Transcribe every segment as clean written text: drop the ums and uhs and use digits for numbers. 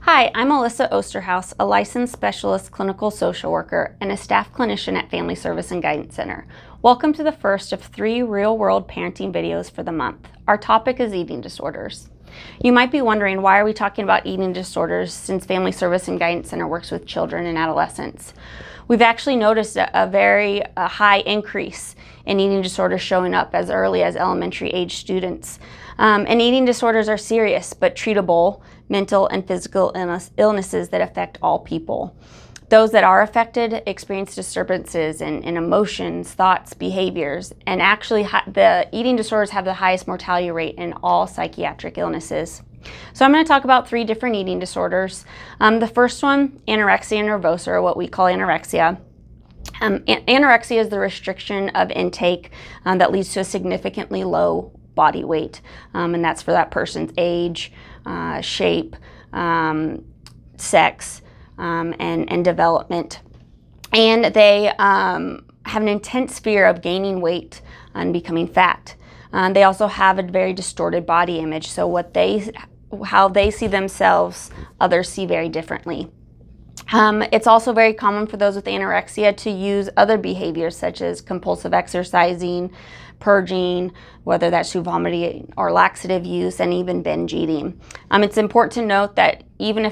Hi, I'm Alissa Osterhaus, a licensed specialist clinical social worker and a staff clinician at Family Service and Guidance Center. Welcome to the first of 3 real-world parenting videos for the month. Our topic is eating disorders. You might be wondering, why are we talking about eating disorders since Family Service and Guidance Center works with children and adolescents? We've actually noticed a very high increase in eating disorders showing up as early as elementary age students. And eating disorders are serious but treatable mental and physical illnesses that affect all people. Those that are affected experience disturbances in emotions, thoughts, behaviors, and actually the eating disorders have the highest mortality rate in all psychiatric illnesses. So I'm going to talk about 3 different eating disorders. The first one, anorexia nervosa, or what we call anorexia. Anorexia is the restriction of intake that leads to a significantly low body weight, and that's for that person's age, shape, sex, and development. And they have an intense fear of gaining weight and becoming fat. They also have a very distorted body image, so how they see themselves, others see very differently. It's also very common for those with anorexia to use other behaviors such as compulsive exercising, purging, whether that's through vomiting or laxative use, and even binge eating. It's important to note that even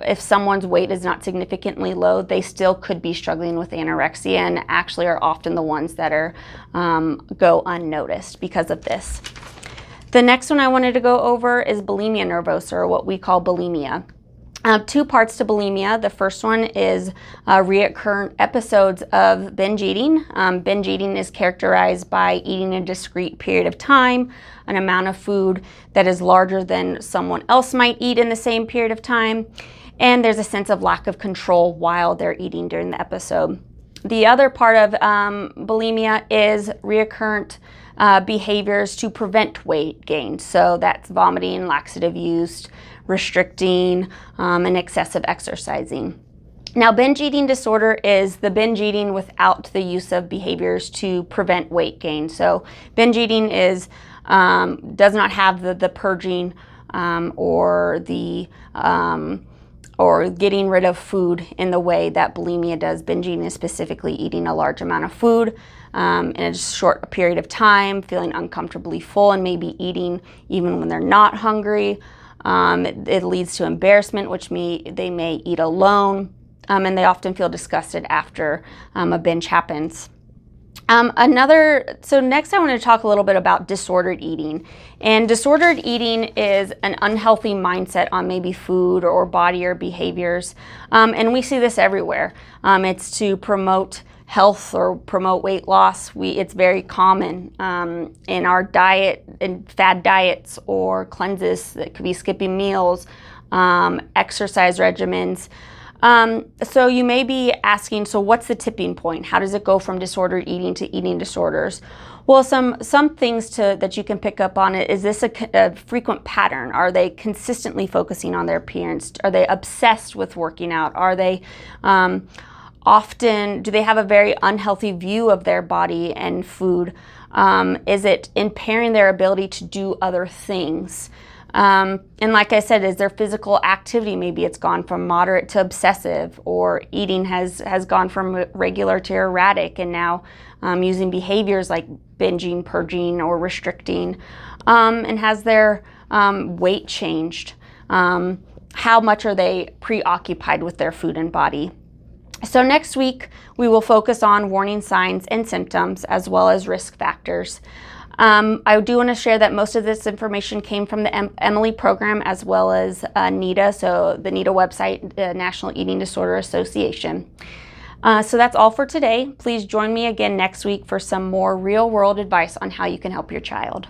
if someone's weight is not significantly low, they still could be struggling with anorexia and actually are often the ones that go unnoticed because of this. The next one I wanted to go over is bulimia nervosa, or what we call bulimia. 2 parts to bulimia. The first one is recurrent episodes of binge eating. Binge eating is characterized by eating a discrete period of time, an amount of food that is larger than someone else might eat in the same period of time, and there's a sense of lack of control while they're eating during the episode. The other part of bulimia is recurrent behaviors to prevent weight gain. So that's vomiting, laxative use, restricting, and excessive exercising. Now, binge eating disorder is the binge eating without the use of behaviors to prevent weight gain. So binge eating does not have the purging or getting rid of food in the way that bulimia does. Binge eating is specifically eating a large amount of food in a short period of time, feeling uncomfortably full, and maybe eating even when they're not hungry. It leads to embarrassment, which they may eat alone, and they often feel disgusted after a binge happens. So next I want to talk a little bit about disordered eating. And disordered eating is an unhealthy mindset on maybe food or body or behaviors. And we see this everywhere. It's to promote health or promote weight loss. It's very common in our diet, in fad diets or cleanses. That could be skipping meals, exercise regimens. So you may be asking, so what's the tipping point? How does it go from disordered eating to eating disorders? Well, some things that you can pick up on it. Is this a frequent pattern? Are they consistently focusing on their appearance? Are they obsessed with working out? Are they do they have a very unhealthy view of their body and food? Is it impairing their ability to do other things? And like I said, is their physical activity, maybe it's gone from moderate to obsessive, or eating has gone from regular to erratic, and now using behaviors like binging, purging, or restricting, and has their weight changed? How much are they preoccupied with their food and body? So next week, we will focus on warning signs and symptoms as well as risk factors. I do want to share that most of this information came from the Emily program as well as NEDA, so the NEDA website, the National Eating Disorder Association. So that's all for today. Please join me again next week for some more real-world advice on how you can help your child.